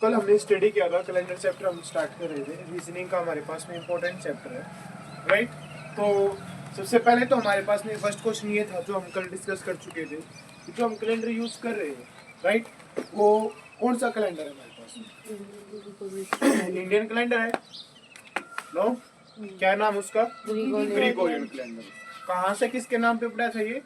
कल हमने स्टडी किया था, कैलेंडर चैप्टर हम स्टार्ट कर रहे थे। रीजनिंग का हमारे पास में इंपॉर्टेंट चैप्टर है, राइट। तो सबसे पहले तो हमारे पास में फर्स्ट क्वेश्चन ये था जो हम कल डिस्कस कर चुके थे कि जो हम कैलेंडर यूज कर रहे हैं, राइट, वो कौन सा कैलेंडर है हमारे पास में? इंडियन कैलेंडर है। नो, क्या नाम उसका? Gregorian calendar. कहाँ से किसके नाम पे पड़ा था ये?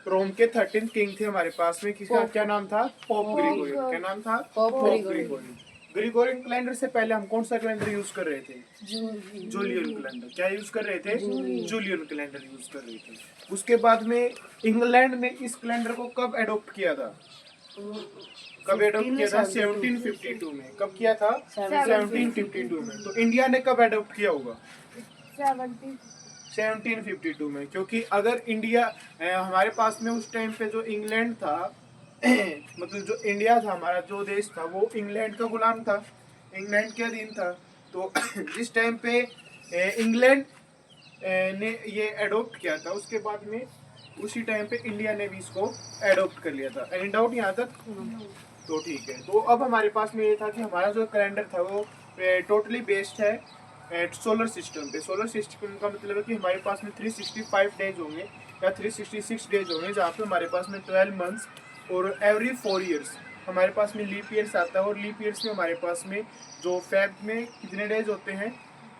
रोम के 13 किंग थे हमारे पास में, किसका क्या नाम था? Pope Gregorian. क्या नाम था? Pope Gregorian. ग्रिगोरियन कैलेंडर से पहले हम कौन सा कैलेंडर यूज कर रहे थे? Julian calendar. क्या यूज कर रहे थे? जूलियन कैलेंडर यूज कर रहे थे। उसके बाद में इंग्लैंड ने इस कैलेंडर को कब एडॉप्ट किया था? कब एडॉप्ट किया था? 1752 में। कब किया था? 1752 में। तो इंडिया ने कब एडॉप्ट किया होगा? 1752 में। क्योंकि अगर इंडिया हमारे पास में उस टाइम पे जो इंग्लैंड था मतलब जो इंडिया था हमारा जो देश था वो इंग्लैंड का गुलाम था, इंग्लैंड के अधीन था। तो जिस टाइम पे इंग्लैंड ने ये एडॉप्ट किया था उसके बाद में उसी टाइम पे इंडिया ने भी इसको एडॉप्ट कर लिया था। एनी डाउट यहाँ तक? तो ठीक है। तो अब हमारे पास में ये था कि हमारा जो कैलेंडर था वो टोटली बेस्ड है सोलर सिस्टम पे। सोलर सिस्टम का मतलब है कि हमारे पास में 365 डेज होंगे या 366 डेज होंगे, जहाँ पे हमारे पास में 12 मंथ्स और एवरी 4 ईयर्स हमारे पास में लीप ईयर्स आता है। और लीप ईयर्स में हमारे पास में जो फेब में कितने डेज होते हैं?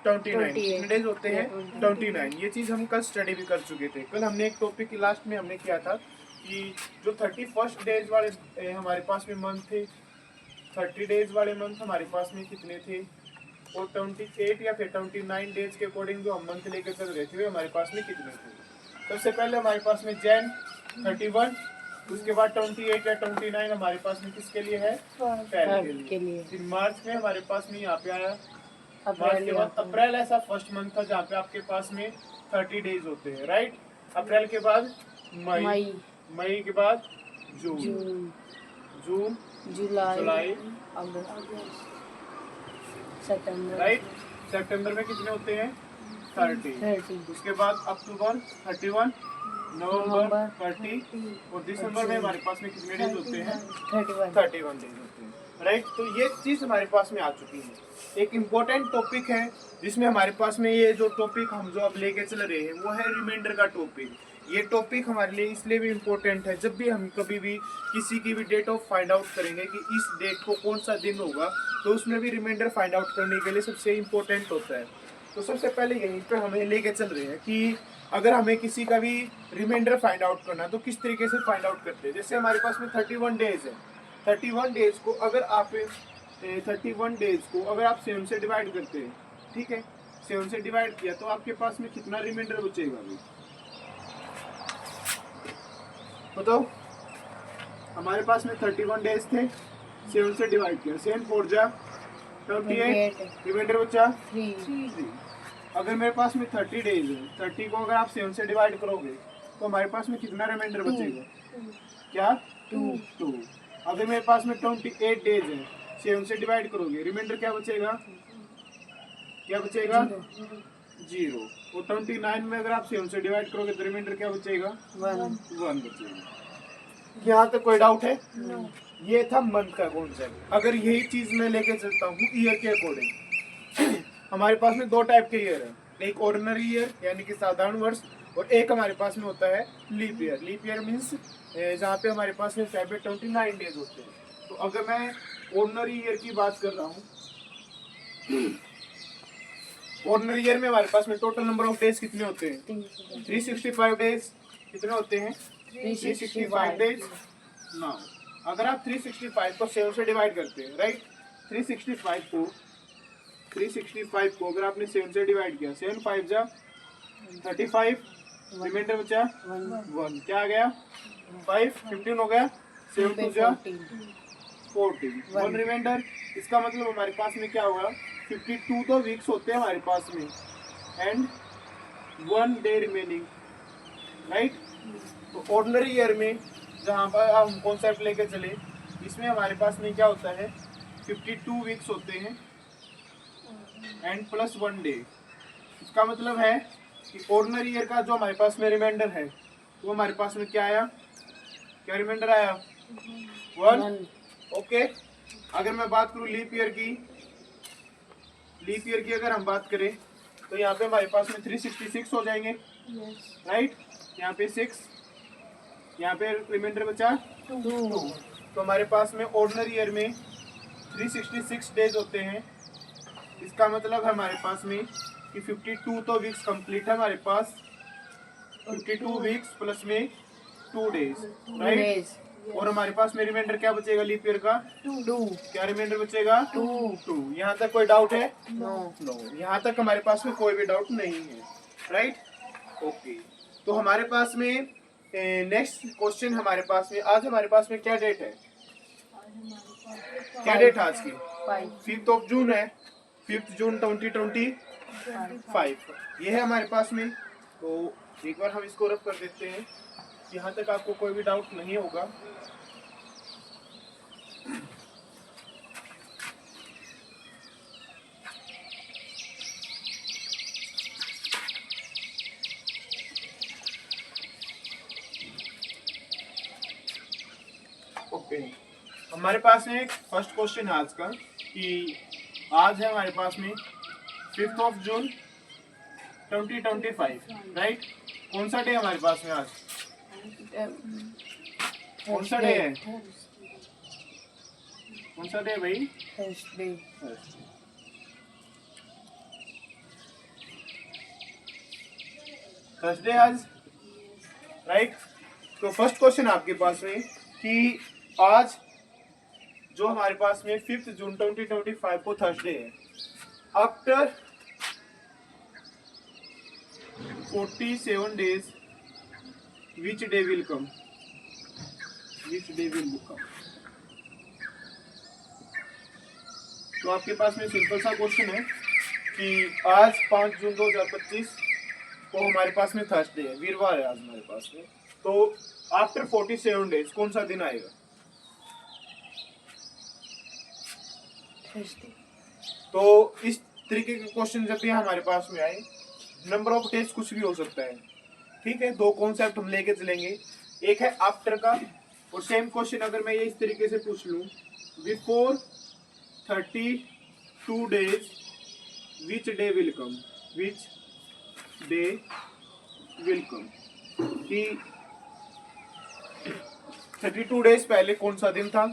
29। कितने डेज होते हैं? 29। ये चीज़ हम कल स्टडी भी कर चुके थे। कल हमने एक टॉपिक लास्ट में हमने किया था कि जो 31 डेज वाले हमारे पास में मंथ थे, 30 डेज वाले मंथ हमारे पास में कितने थे, और 28 या फिर 29 डेज के अकॉर्डिंग जो हम मंथ लेकर चल रहे थे हमारे पास में कितने थे? सबसे पहले हमारे पास में जैन 31, उसके बाद 28 या 29 हमारे पास में किसके लिए है? फेब के लिए। फिर मार्च में हमारे पास में यहाँ पे आया, मार्च के बाद अप्रैल ऐसा फर्स्ट मंथ था जहाँ पे आपके पास में 30 डेज होते हैं, राइट। अप्रैल के बाद मई, मई के बाद जून, जून जुलाई सितंबर, राइट। सितंबर में कितने होते हैं? 30। उसके बाद अक्टूबर 31, नवंबर 30 और दिसंबर में हमारे पास में कितने डेज होते हैं? 31 डेज होते हैं, राइट। तो ये चीज हमारे पास में आ चुकी है। एक इम्पोर्टेंट टॉपिक है जिसमें हमारे पास में ये जो टॉपिक हम जो अब लेके चल रहे हैं वो है रिमाइंडर का टॉपिक। ये टॉपिक हमारे लिए इसलिए भी इम्पोर्टेंट है, जब भी हम कभी भी किसी की भी डेट ऑफ फाइंड आउट करेंगे कि इस डेट को कौन सा दिन होगा, तो उसमें भी रिमाइंडर फाइंड आउट करने के लिए सबसे इम्पोर्टेंट होता है। तो सबसे पहले यहीं पे हमें लेके चल रहे हैं कि अगर हमें किसी का भी रिमाइंडर फाइंड आउट करना है तो किस तरीके से फाइंड आउट करते हैं। जैसे हमारे पास में 31 डेज है, 31 डेज को अगर आप 31 डेज को अगर आप 7 से डिवाइड करते हैं, ठीक है, 7 से डिवाइड किया तो आपके पास में कितना रिमाइंडर बचेगा? अभी बताओ। हमारे पास में 31 डेज थे, 7 से डिवाइड किया, 7 4 जा 28, रिमाइंडर बचा 3। अगर मेरे पास में 30 डेज है, 30 को अगर आप 7 से डिवाइड करोगे तो हमारे पास में कितना रिमाइंडर बचेगा? क्या? 2। अगर मेरे पास में 28 डेज है, 7 से डिवाइड करोगे, रिमाइंडर क्या बचेगा? क्या बचेगा? 0। और 29 में अगर आप 7 से डिवाइड करोगे तो रिमाइंडर क्या बचेगा? 1 बचेगा। यहाँ तक कोई डाउट है? ये था मंथ का कॉन्सेप्ट। अगर यही चीज मैं लेके चलता हूँ ईयर के अकॉर्डिंग हमारे पास में 2 टाइप के ईयर है, एक ऑर्डिनरी ईयर यानी कि साधारण वर्ष, और एक हमारे पास में होता है leap year. Leap year means जहाँ पे हमारे पास में 29 डेज होते हैं। तो अगर मैं ऑर्डिनरी ईयर की बात कर रहा हूँ, ऑर्डिनरी ईयर में हमारे पास में टोटल नंबर ऑफ डेज कितने होते हैं? 365 डेज। कितने होते हैं? 365 डेज। नाउ अगर आप 365 को 7 से डिवाइड करते हैं, राइट, 365 को अगर आपने 7 से डिवाइड किया, 7 5 जा 35, रिमाइंडर बचा 1, क्या आ गया? 5, 15 हो गया, 7 2 जा 40, 1 रिमाइंडर। इसका मतलब हमारे पास में क्या होगा? 52 तो वीक्स होते हैं हमारे पास में एंड 1 डे रिमेनिंग, राइट। तो ऑर्डिनरी ईयर में जहाँ पर हम कॉन्सेप्ट लेके चले, इसमें हमारे पास में क्या होता है? 52 वीक्स होते हैं एंड प्लस 1 डे। इसका मतलब है कि ऑर्डिनरी ईयर का जो हमारे पास में रिमाइंडर है वो हमारे पास में क्या आया? क्या रिमाइंडर आया? 1। ओके, अगर मैं बात करूँ लीप ईयर की अगर हम बात करें तो यहाँ पे हमारे पास में 366 हो जाएंगे, राइट। यहाँ पे 6, यहाँ पे रिमाइंडर बचा 2। तो हमारे पास में ऑर्डिनरी ईयर में 366 डेज होते हैं। इसका मतलब है हमारे पास में कि 52 तो वीक्स कंप्लीट है हमारे पास, 52 वीक्स प्लस में 2 डेज, राइट। और हमारे पास में रिमाइंडर क्या बचेगा लीप ईयर का 2। क्या रिमाइंडर बचेगा 2। यहाँ तक कोई डाउट है? नो। यहाँ तक हमारे पास में कोई भी डाउट नहीं है, राइट। ओके, तो हमारे पास में नेक्स्ट क्वेश्चन हमारे पास में, आज हमारे पास में क्या डेट है? क्या डेट है आज की? 5 ऑफ जून है, 5 जून 2025 ये है हमारे पास में। तो एक बार हम इसको रब कर देते हैं, यहाँ तक आपको कोई भी डाउट नहीं होगा। ओके, हमारे पास में एक फर्स्ट क्वेश्चन है आज का कि आज है हमारे पास में 5 ऑफ जून 2025, राइट। कौन सा डे हमारे पास में आज? कौन सा डे है? कौन सा डे भाई? थर्सडे आज, राइट। तो फर्स्ट क्वेश्चन आपके पास में कि आज जो हमारे पास में 5 जून 2025 को थर्सडे है, after 47 days which day will come? तो आपके पास में सिंपल सा क्वेश्चन है कि आज 5 जून 2025 को हमारे पास में थर्सडे है, वीरवार है आज हमारे पास में। तो आफ्टर 47 डेज कौन सा दिन आएगा? तो इस तरीके के क्वेश्चन जब भी हमारे पास में आए, नंबर ऑफ डेज कुछ भी हो सकता है, ठीक है। दो कॉन्सेप्ट हम लेके चलेंगे, एक है आफ्टर का, और सेम क्वेश्चन अगर मैं ये इस तरीके से पूछ लूं, before 32 days which day will come, कि 32 डेज पहले कौन सा दिन था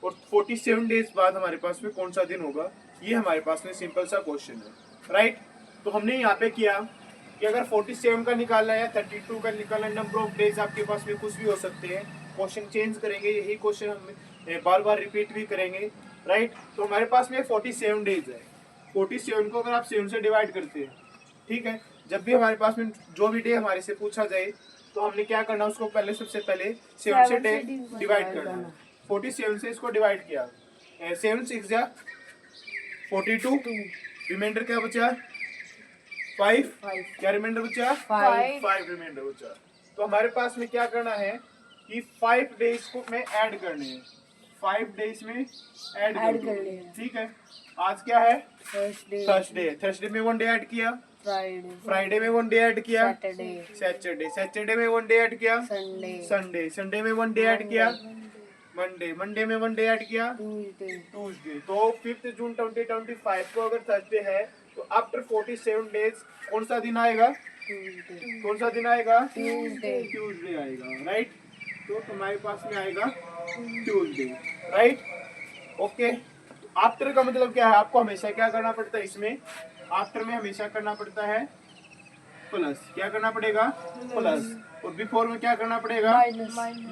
और 47 डेज बाद हमारे पास में कौन सा दिन होगा, ये हमारे पास में सिंपल सा क्वेश्चन है, राइट। तो हमने यहाँ पे किया कि अगर 47 का निकालना है या 32 का निकालना है, नंबर ऑफ डेज आपके पास में कुछ भी हो सकते हैं, क्वेश्चन चेंज करेंगे, यही क्वेश्चन हम बार बार रिपीट भी करेंगे, राइट। तो हमारे पास में 47 डेज है, 47 को अगर आप 7 से डिवाइड करते हैं, ठीक है। जब भी हमारे पास में जो भी डे हमारे से पूछा जाए तो हमने क्या करना, उसको पहले सबसे पहले 7 से डिवाइड करना है। 47 से इसको डिवाइड किया, 7 6 जा 42, रिमाइंडर क्या बचा 5, क्या रिमाइंडर बचा 5 रिमाइंडर बचा। तो हमारे पास में क्या करना है कि 5 डेज को में ऐड करने हैं, 5 डेज में ऐड करने हैं, ठीक है। आज क्या है? थर्सडे में 1 डे ऐड किया, फ्राइडे में 1 डे ऐड किया, सैटरडे में 1 डे ऐड किया, संडे में 1 डे ऐड किया, मंडे में 1 डे ऐड किया, ट्यूसडे। तो 5 जून 2025 को अगर थर्सडे है तो आफ्टर 47 डेज कौन सा दिन आएगा? कौन सा दिन आएगा? ट्यूसडे आएगा, राइट। तो हमारे पास में आएगा ट्यूसडे, राइट। ओके, आफ्टर का मतलब क्या है? आपको हमेशा क्या करना पड़ता है इसमें? आफ्टर में हमेशा करना पड़ता है प्लस, क्या करना पड़ेगा? प्लस। और बिफोर में क्या करना पड़ेगा?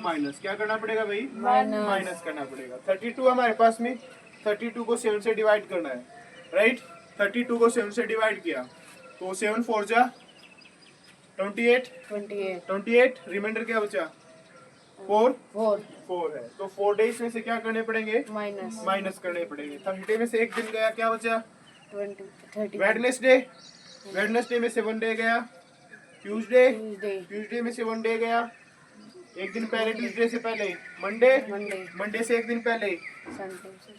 माइनस। क्या करना पड़ेगा भाई? माइनस करना पड़ेगा। 32 हमारे पास में, 32 को 7 से डिवाइड करना है, राइट। 32 को 7 से डिवाइड किया तो 7 4 जा 28, रिमाइंडर क्या बचा? 4 है। तो 4 डेज में से क्या करने पड़ेंगे? माइनस करने पड़ेंगे। थर्सडे में से एक दिन गया, क्या बचा? वेडनेसडे में से 1 डे गया, ट्यूसडे में से 1 डे गया, एक दिन पहले ट्यूसडे से पहले मंडे से एक दिन पहले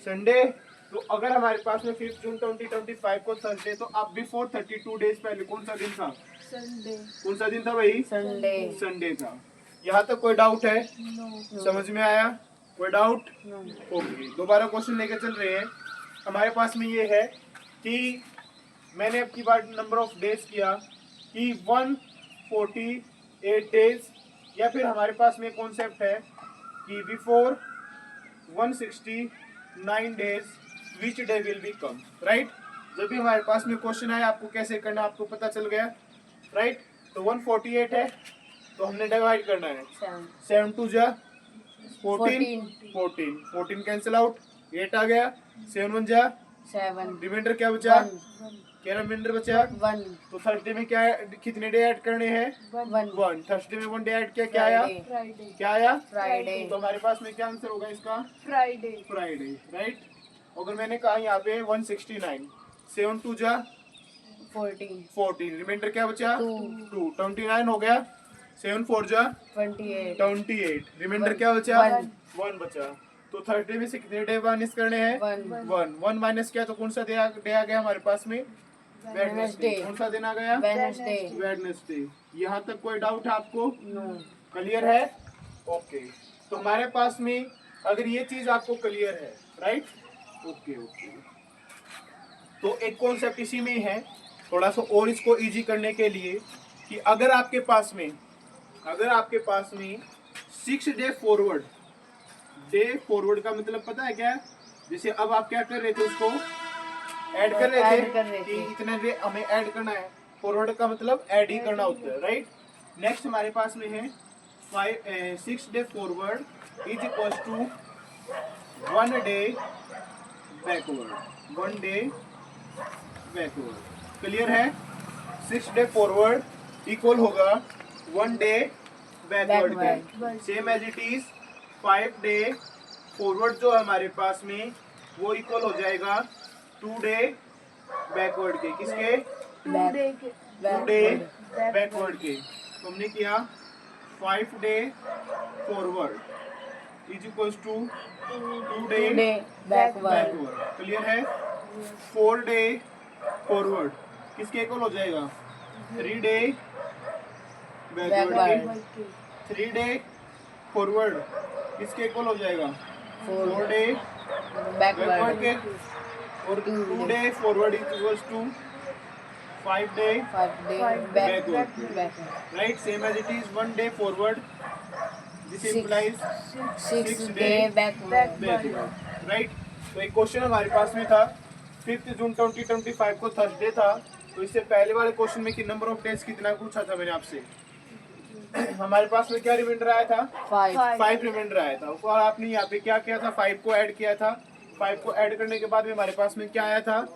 संडे। तो अगर हमारे पास में 5 जून 2025 को थर्सडे, तो अब बिफोर 32 डेज पहले कौन सा दिन था? कौन सा दिन था भाई? संडे था। यहाँ तक कोई डाउट है? समझ में आया? कोई डाउट? नो। ओके, दोबारा क्वेश्चन लेके चल रहे हैं। हमारे पास में ये है कि मैंने अब की बार नंबर ऑफ डेज किया कि 148 डेज, या फिर हमारे पास में कॉन्सेप्ट है कि before 169 days which day will B come, right. जब भी हमारे पास में क्वेश्चन आया आपको कैसे करना आपको पता चल गया, राइट। तो 148 है तो हमने डिवाइड करना है 7 टू जा 14, 14 कैंसिल आउट, 8 आ गया, 7 1 जा 7, रिमाइंडर क्या बचा, 1, क्या रिमाइंडर बचा। 1, तो थर्सडे में क्या कितने डे ऐड करने हैं, 1। थर्सडे में 1 डे ऐड किया, क्या आया, क्या आया, फ्राइडे। तो हमारे पास में क्या आंसर होगा इसका, फ्राइडे। राइट। अगर मैंने कहा यहाँ पे 169, 7 2 जा 14, रिमाइंडर क्या बचा, 2, 29 हो गया, 7 4 जा 28, रिमाइंडर क्या बचा, 1, 1 बचा। तो थर्सडे में से कितने डे माइनस करने हैं, 1 माइनस किया तो कौन सा डे आ गया हमारे पास में, वेडनेसडे। कौन सा दिन आ गया, वेडनेसडे। यहाँ तक कोई डाउट है आपको, नो। क्लियर है? ओके, तो हमारे पास में अगर ये चीज आपको क्लियर है, राइट, ओके। तो एक कॉन्सेप्ट इसी में है, थोड़ा सा और इसको इजी करने के लिए, कि अगर आपके पास में 6 डे फॉरवर्ड का मतलब पता है क्या, जैसे अब आप क्या कर रहे थे, उसको ऐड कर रहे थे कि इतने डे हमें ऐड करना है, फॉरवर्ड का मतलब ऐड ही करना होता है, राइट। नेक्स्ट हमारे पास में है 6 day forward is equal to 1 day backward, clear है। 6 डे फॉरवर्ड इक्वल होगा 1 डे बैकवर्ड के, same as it is 5 day forward जो हमारे पास में वो इक्वल हो जाएगा 2 डे बैकवर्ड के, किसके, 2 डे के 2 डे बैकवर्ड के। तो हमने किया 5 day forward is equal to 2 day backward, clear है। 4 डे फॉरवर्ड किसके इक्वल हो जाएगा, 3 डे बैकवर्ड के। 3 डे फॉरवर्ड किसके इक्वल हो जाएगा, 4 डे बैकवर्ड के। और 2 day forward is equal to 5 day backward, right. Same as it is 1 day forward, this implies 6 day backward. Right. तो एक क्वेश्चन हमारे पास में था 5 जून 2025 को थर्सडे था, तो इससे पहले वाले क्वेश्चन में कि नंबर ऑफ डेज कितना पूछा था मैंने आपसे, हमारे पास में क्या रिमाइंडर आया था, 5 रिमाइंडर आया था। और आपने यहाँ पे क्या किया था, 5 को ऐड किया था। 5 को ऐड करने के बाद में हमारे पास में क्या आया था,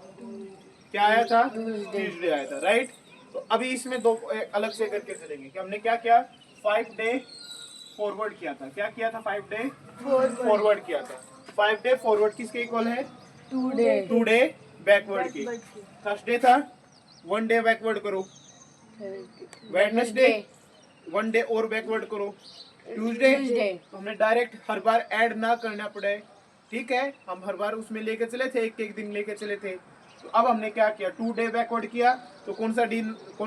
ट्यूसडे आया था, राइट। तो अभी इसमें दो अलग से करके चलेंगे कि हमने क्या किया, 5 डे फॉरवर्ड किया था, क्या किया था, 5 डे फॉरवर्ड किया था। 5 डे फॉरवर्ड किसके इक्वल है, 2 डे बैकवर्ड की। थर्सडे था 1 डे बैकवर्ड करो, वेडनेसडे 1 डे और बैकवर्ड करो, ट्यूसडे। तो हमने डायरेक्ट हर बार ऐड ना करना पड़े, ठीक है, हम हर बार उसमें लेके चले थे, एक दिन लेके चले थे। तो अब हमने क्या किया, 2 डे बैकवर्ड किया, तो कौन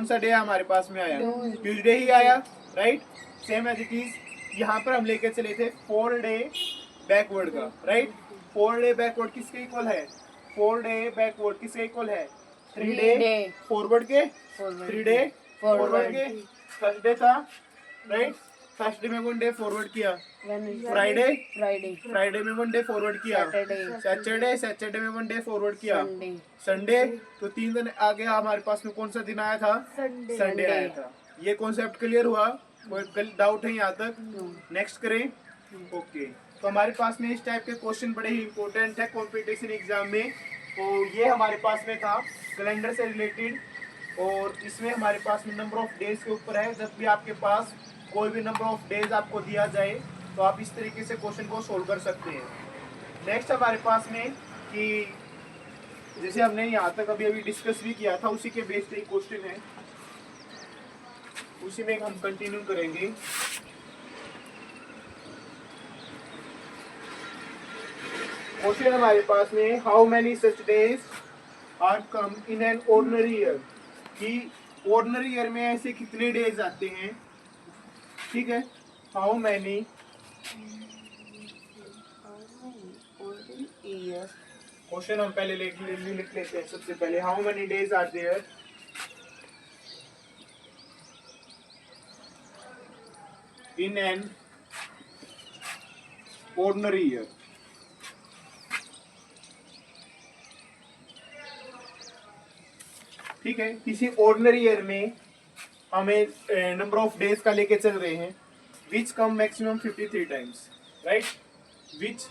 सा डे हमारे पास में आया, ट्यूसडे ही आया, right. Same as it is यहाँ पर हम लेके चले थे 4 डे बैकवर्ड का, राइट। 4 डे बैकवर्ड किसके इक्वल है, 4 डे बैकवर्ड किसके इक्वल है, 3 डे फॉरवर्ड के, 3 डे फॉरवर्ड के। थर्सडे था, राइट, थर्सडे में 1 डे फॉरवर्ड किया, फ्राइडे में 1 डे फॉरवर्ड किया, सैटरडे में 1 डे फॉरवर्ड किया, संडे। तो 3 दिन आगे हमारे पास में कौन सा दिन आया था, संडे आया था। ये कॉन्सेप्ट क्लियर हुआ, कोई डाउट है यहाँ तक, नेक्स्ट करें। ओके, तो हमारे पास में इस टाइप के क्वेश्चन बड़े ही इंपॉर्टेंट है कंपटीशन एग्जाम में। तो ये हमारे पास में था कैलेंडर से रिलेटेड, और इसमें हमारे पास में नंबर ऑफ डेज के ऊपर है। जब भी आपके पास कोई भी नंबर ऑफ डेज आपको दिया जाए तो आप इस तरीके से क्वेश्चन को सोल्व कर सकते हैं। नेक्स्ट हमारे पास में कि जैसे हमने यहाँ तक अभी डिस्कस भी किया था, उसी के बेस पे क्वेश्चन है, उसी में हम कंटिन्यू करेंगे। क्वेश्चन हमारे पास में, how many such days are come in an ordinary year, कि ऑर्डिनरी ईयर में ऐसे कितने डेज आते हैं, ठीक है। How many years. क्वेश्चन हम पहले लिख लेते हैं सबसे पहले. How many days are there in an ordinary year? ठीक है, किसी ऑर्डिनरी ईयर में हमें नंबर ऑफ डेज का लेके चल रहे हैं. Which come maximum 53 times, right? Which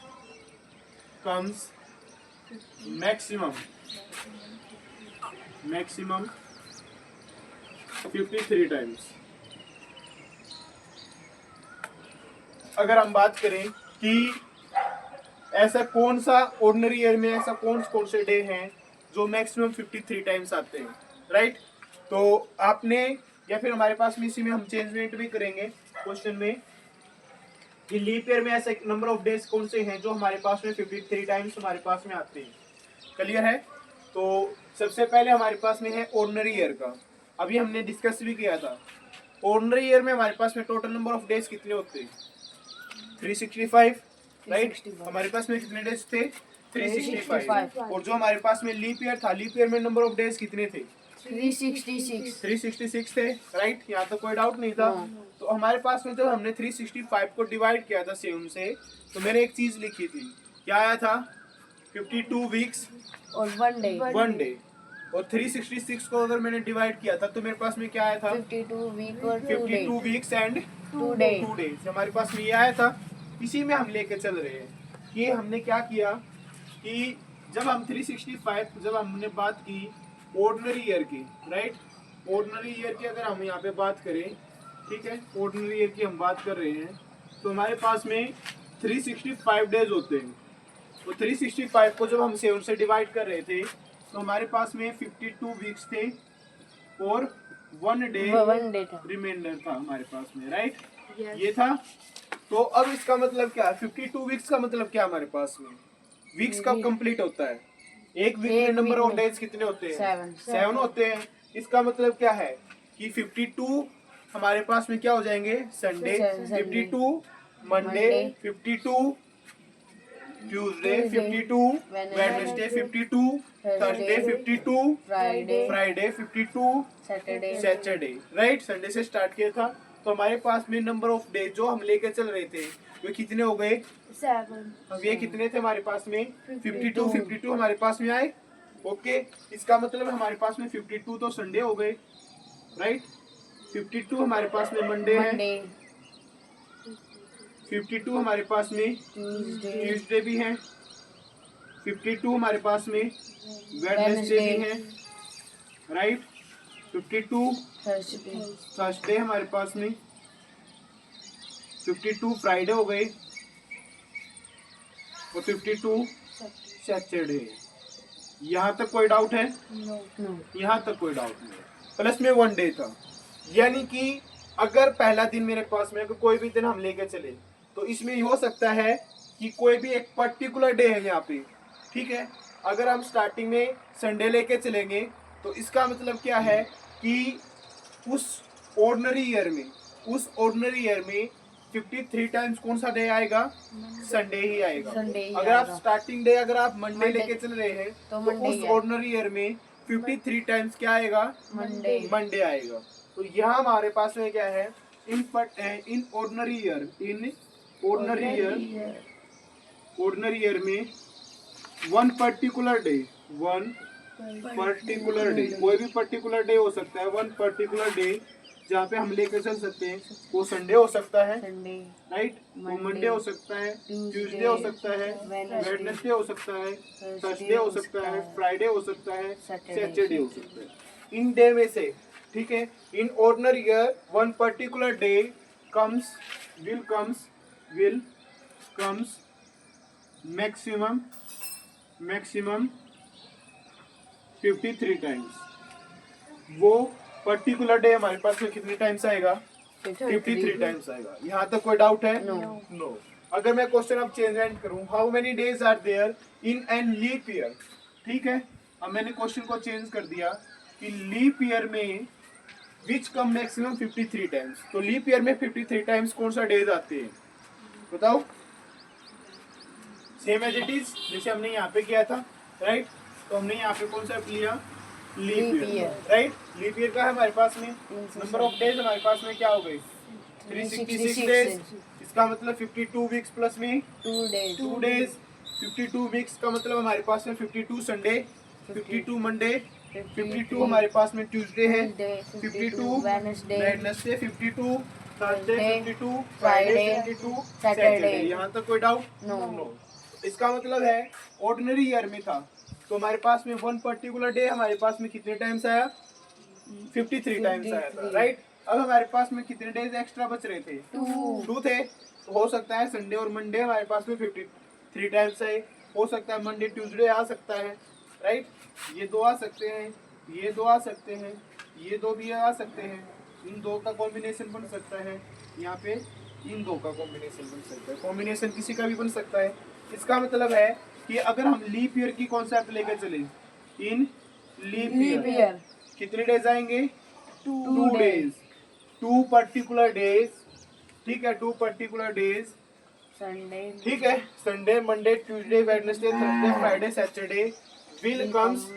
comes maximum 53 times. अगर हम बात करें कि ऐसा कौन सा ऑर्डिनरी ईयर में ऐसा कौन से डे हैं जो मैक्सिमम 53 टाइम्स आते हैं, राइट? तो आपने या फिर हमारे पास में इसी में हम चेंजमेंट भी करेंगे क्वेश्चन में कि लीप ईयर में ऐसे नंबर ऑफ डेज कौन से हैं जो हमारे पास में 53 टाइम्स हमारे पास में आते हैं. क्लियर है? तो सबसे पहले हमारे पास में है ऑर्डिनरी ईयर का. अभी हमने डिस्कस भी किया था. ऑर्डिनरी ईयर में हमारे पास में टोटल नंबर ऑफ डेज कितने होते हैं? 365, राइट? हमारे पास में कितने डेज थे? 365. और जो हमारे पास में लीप ईयर था, लीप ईयर में नंबर ऑफ डेज कितने थे? 366 थे, राइट? यहाँ तो कोई डाउट नहीं था. तो हमारे पास में जब हमने 365 को डिवाइड किया था 7 से, तो मैंने एक चीज लिखी थी. क्या आया था? 52 वीक्स और 1 day. 1 डे. और 366 को अगर मैंने डिवाइड किया था तो मेरे पास में क्या आया था? 52 week और 2 day. 52 weeks and 2 day. 2 days हमारे पास में ये आया था. इसी में हम लेके चल रहे हैं कि हमने क्या किया कि जब हम 365 जब हमने बात की ऑर्डिनरी ईयर की, राइट? ऑर्डिनरी ईयर की अगर हम यहाँ पे बात करें, ठीक है, ऑर्डिनरी ईयर की हम बात कर रहे हैं, तो हमारे पास में 365 डेज होते हैं. तो 365 को जब हम 7 से डिवाइड कर रहे थे तो हमारे पास में 52 वीक्स थे और 1 डे था. रिमाइंडर था हमारे पास में, राइट? ये था. तो अब इसका मतलब क्या है? 52 वीक्स का मतलब क्या हमारे पास में? वीक्स कब कंप्लीट होता है? एक वीक में नंबर ऑफ डेज कितने होते हैं? 7 होते हैं. इसका मतलब क्या है कि 52 हमारे पास में क्या हो जाएंगे? Sunday 52, Monday 52, Tuesday 52, Wednesday 52, Thursday 52, Friday 52, Saturday, right? Sunday से स्टार्ट किया था. तो हमारे पास में नंबर ऑफ डेज जो हम लेके चल रहे थे वो कितने हो गए? 7. अब ये कितने थे हमारे पास में? 52 हमारे पास में आए. ओके, इसका मतलब हमारे पास में 52 तो संडे हो गए, राइट? 52 हमारे पास में मंडे है, 52 हमारे पास में ट्यूसडे भी है, 52 हमारे पास में वेडनेसडे भी है, राइट? 52 थर्सडे हमारे पास में, 52 फ्राइडे हो गए और 52 सैटरडे. यहाँ तक कोई डाउट है? यहाँ तक कोई डाउट नहीं. प्लस में 1 डे था. यानी कि अगर पहला दिन मेरे पास में अगर कोई भी दिन हम लेके चले तो इसमें हो सकता है कि कोई भी एक पर्टिकुलर डे है यहाँ पे, ठीक है? अगर हम स्टार्टिंग में संडे लेके चलेंगे तो इसका मतलब क्या है कि उस ऑर्डिनरी ईयर में 53 टाइम्स कौन सा डे आएगा? संडे ही आएगा. अगर आप स्टार्टिंग डे अगर आप मंडे लेके चल रहे हैं तो उस ऑर्डिनरी ईयर में 53 टाइम्स क्या आएगा? मंडे आएगा. तो यहाँ हमारे पास में क्या है? इन ऑर्डिनरी ईयर में वन पर्टिकुलर डे कोई भी पर्टिकुलर डे हो सकता है. वन पर्टिकुलर डे जहाँ पे हम लेकर चल सकते हैं वो संडे हो सकता है, राइट? वो मंडे हो सकता है, ट्यूसडे हो सकता है, वेडनेसडे हो सकता है, थर्सडे हो सकता है, फ्राइडे हो सकता है, सैटरडे हो सकता है. इन डे में से, ठीक है, in ordinary year one particular day comes maximum 53 times. वो पर्टिकुलर डे हमारे पास में कितने टाइम्स आएगा? 53 टाइम्स आएगा. यहाँ तक कोई डाउट है? नो. अगर मैं क्वेश्चन अब चेंज करूं, how many days are there in an leap year? ठीक है, अब मैंने क्वेश्चन को चेंज कर दिया कि लीप ईयर में विच कम मैक्सिमम 53 टाइम्स. तो लीप ईयर में 53 टाइम्स कौन सा डेज आते हैं? बताओ. सेम एज इट इज जैसे हमने यहाँ पे किया था, राइट। तो हमने यहाँ पे कौन सा लिया, लीप Leap ईयर, year. राइट। लीप ईयर का है हमारे पास में नंबर ऑफ डेज हमारे पास में क्या हो गई 366 डेज। इसका मतलब 52 वीक्स प्लस में 2 days. 2 डेज। 52 वीक्स का मतलब हमारे पास में 52 संडे, 52 मंडे, 52 हमारे पास में ट्यूसडे है, 52 Wednesday, Wednesday, 52 Thursday, Thursday, 52 Friday, Friday, 52 Saturday. Saturday. यहाँ तक कोई डाउट? No. इसका मतलब है ऑर्डिनरी ईयर में था तो हमारे पास में वन पर्टिकुलर डे हमारे पास में कितने टाइम्स आया, 53 टाइम्स आया था, 53. राइट। अब हमारे पास में कितने डेज एक्स्ट्रा बच रहे थे, 2 थे। तो हो सकता है संडे और मंडे हमारे पास में 53 टाइम्स आए, हो सकता है मंडे ट्यूसडे आ सकता है, राइट। ये 2 आ सकते हैं, ये 2 आ सकते हैं, ये 2 भी आ सकते हैं, इन 2 का कॉम्बिनेशन बन सकता है, यहाँ पे इन 2 का कॉम्बिनेशन बन सकता है, कॉम्बिनेशन किसी का भी बन सकता है। इसका मतलब है कि अगर हम लीप ईयर की कॉन्सेप्ट लेकर चले, इन लीप Leap ईयर year. कितने डेज आएंगे, 2 days. डेज, 2 पर्टिकुलर डेज, ठीक है, 2 पर्टिकुलर डेज, Sunday. ठीक है। Sunday, Monday, Tuesday, Wednesday, Thursday, Friday, Saturday will comes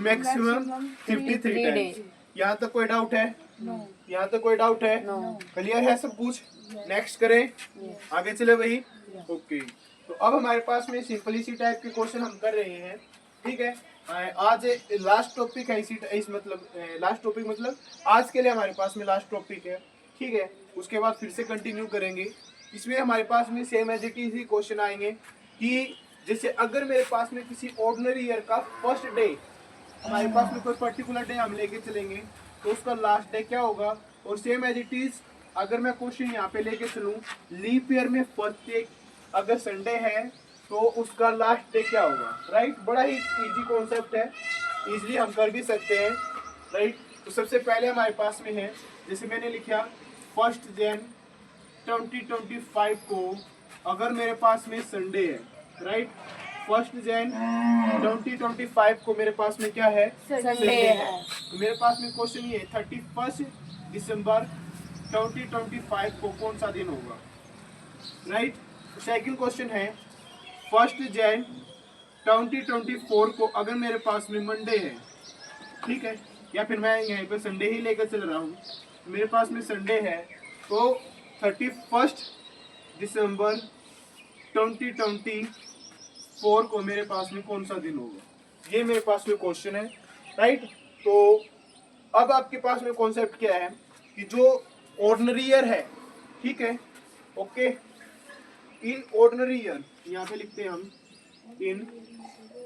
maximum 53 times. यहाँ तक कोई डाउट है? यहाँ तक कोई डाउट है? No. क्लियर है सब कुछ? नेक्स्ट करें, Yes. आगे चले वही, ओके। तो अब हमारे पास में सिंपल इसी टाइप के क्वेश्चन हम कर रहे हैं, ठीक है। आज लास्ट टॉपिक है इस मतलब लास्ट टॉपिक मतलब आज के लिए हमारे पास में लास्ट टॉपिक है, ठीक है। उसके बाद फिर से कंटिन्यू करेंगे। इसमें हमारे पास में सेम एज इट इज ही क्वेश्चन आएंगे कि जैसे अगर मेरे पास में किसी ऑर्डिनरी ईयर का फर्स्ट डे, हमारे पास में कोई पर्टिकुलर डे हम लेके चलेंगे तो उसका लास्ट डे क्या होगा, और सेम एज इट इज अगर मैं क्वेश्चन यहाँ पे लेके चलूँ लीप ईयर में फर्स्ट डे अगर संडे है तो उसका लास्ट डे क्या होगा, राइट। बड़ा ही इजी कॉन्सेप्ट है, इजीली हम कर भी सकते हैं, राइट। तो सबसे पहले हमारे पास में है, जैसे मैंने लिखा 1 जन 2025 को अगर मेरे पास में संडे है, राइट। 1 जन 2025 को मेरे पास में क्या है, Sunday है। तो मेरे पास में क्वेश्चन ये 31 दिसंबर 2025 को कौन सा दिन होगा, राइट। सेकंड क्वेश्चन है 1 जन 2024 को अगर मेरे पास में मंडे है, ठीक है, या फिर मैं यहाँ पे संडे ही लेकर चल रहा हूँ, मेरे पास में संडे है तो 31 दिसंबर 2024 को मेरे पास में कौन सा दिन होगा, ये मेरे पास में क्वेश्चन है, राइट। तो अब आपके पास में कॉन्सेप्ट क्या है कि जो ऑर्डिनरी ईयर है, ठीक है, ओके, इन ऑर्डिनरी ईयर यहाँ पे लिखते हैं हम in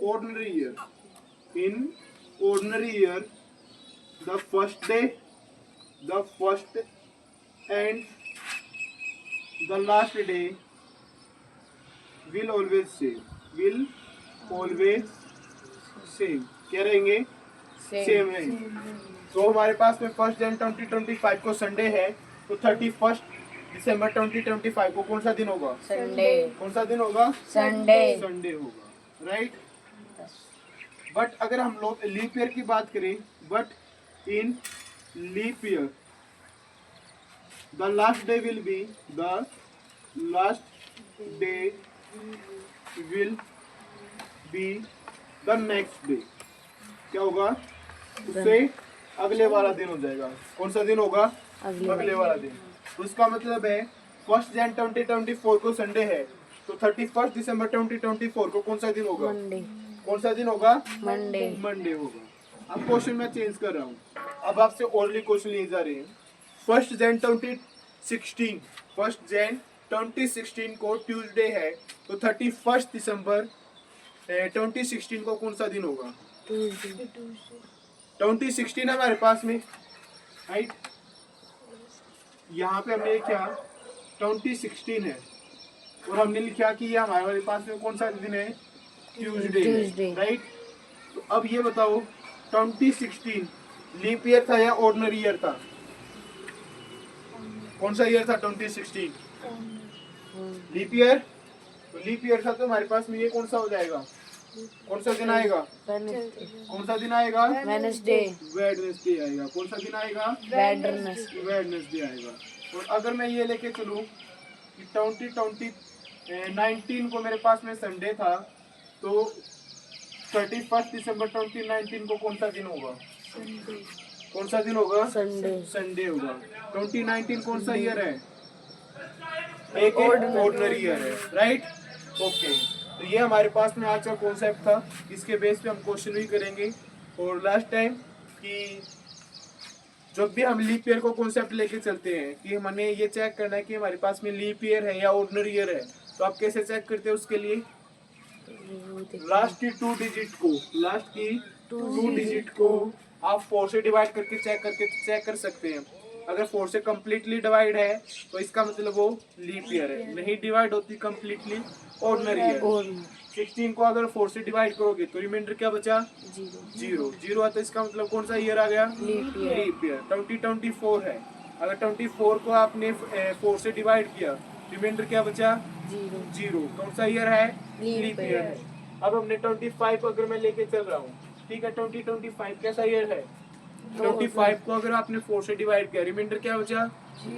ordinary year, in ordinary year the first day, the first and the last day will always same, will always same, क्या रहेंगे, सेम है। तो हमारे पास में 1 जन 2025 को संडे है तो 31 दिसंबर 2025 को कौन सा दिन होगा, Sunday. कौन सा दिन होगा, Sunday. संडे होगा, राइट। बट अगर हम लोग लीप ईयर की बात करें, but in leap year the last day will be, the last day will be the next day, क्या होगा, उससे अगले वाला दिन हो जाएगा। कौन सा दिन होगा, अगले वाला दिन। तो इसका मतलब है 1 जन 2024 को संडे है तो 31 दिसंबर 2024 को कौन सा दिन होगा, Monday. कौन सा दिन होगा, Monday. मंडे होगा। अब क्वेश्चन मैं चेंज कर रहा हूँ, अब आपसे ओनली क्वेश्चन लिए जा रहे हैं 1 जन 2016, 1 जन 2016 को ट्यूसडे है तो 31 दिसंबर 2016 को कौन सा दिन होगा, Tuesday. 2016 है हमारे पास में, राइट। यहाँ पे हमने लिखा 2016 है और हमने लिखा कि ये हमारे पास में कौन सा दिन है, ट्यूसडे, Tuesday. राइट। तो अब ये बताओ 2016 लीप ईयर था या ऑर्डिनरी ईयर था, कौन सा ईयर था 2016, लीप ईयर। तो लीप ईयर था तो हमारे पास में ये कौन सा हो जाएगा, कौन सा दिन आएगा, Wednesday. कौन सा दिन आएगा, Wednesday. वेडनेसडे आएगा। कौन सा दिन आएगा, Wednesday. वेडनेसडे आएगा। और अगर मैं ये लेके चलूँ कि 2020 19 को मेरे पास में संडे था, तो 31 दिसंबर 2019 को कौन सा दिन होगा? कौन सा दिन होगा? संडे। संडे होगा। 2019 कौन सा ईयर है? एक ऑर्डिनरी ईयर है, राइट? ओके, तो ये हमारे पास में आज का कॉन्सेप्ट था, इसके बेस पे हम क्वेश्चन भी करेंगे। और लास्ट टाइम कि जब भी हम लीप ईयर को कॉन्सेप्ट लेके चलते हैं कि हमें ये चेक करना है कि हमारे पास में लीप ईयर है या ऑर्डिनरी ईयर है, तो आप कैसे चेक करते हैं? उसके लिए लास्ट की टू डिजिट को आप 4 से डिवाइड करके चेक कर सकते हैं। अगर 4 से कम्प्लीटली डिवाइड है तो इसका मतलब वो लीप ईयर है, नहीं डिवाइड होती कम्प्लीटली ऑर्डिनरी ईयर। 16 को अगर 4 से डिवाइड करोगे तो रिमाइंडर क्या बचा? जीरो है, तो इसका मतलब कौन सा ईयर आ गया? Leap year. 2024 है, अगर 24 को आपने 4 से डिवाइड किया, रिमाइंडर क्या बचा? जीरो। कौन सा ईयर है? लीप ईयर है। अब हमने 25 अगर मैं लेके चल रहा हूँ, ठीक है, 2025 कैसा ईयर है? 25 को अगर आपने 4 से डिवाइड किया, रिमाइंडर क्या बचा?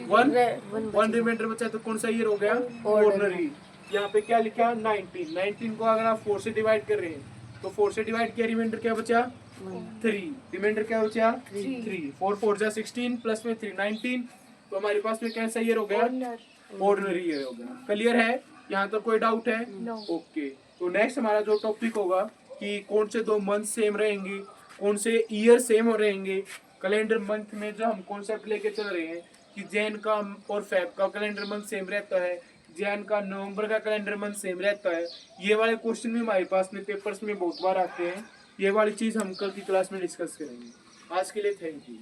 1 रिमाइंडर बचा, तो कौन सा ईयर हो गया? ऑर्डिनरी। यहाँ पे क्या लिखा? 19 को अगर आप 4 से डिवाइड कर रहे हैं, तो 4 से डिवाइड किया, रिमाइंडर क्या बचा? 3। रिमाइंडर क्या बचा? 3। 4 4 जा 16 प्लस में 3 19, तो हमारे पास में कैसा ईयर हो गया? ऑर्डिनरी ईयर हो गया। क्लियर है? यहाँ तक कोई डाउट है? ओके, तो नेक्स्ट हमारा जो टॉपिक होगा कि कौन से 2 मंथ सेम रहेंगे, कौन से ईयर सेम रहेंगे। कैलेंडर मंथ में जो हम कॉन्सेप्ट लेके चल रहे हैं कि जैन का और फेब का कैलेंडर मंथ सेम रहता है, जैन का नवंबर का कैलेंडर मंथ सेम रहता है। ये वाले क्वेश्चन भी हमारे पास में पेपर्स में बहुत बार आते हैं। ये वाली चीज़ हम कल की क्लास में डिस्कस करेंगे। आज के लिए थैंक यू।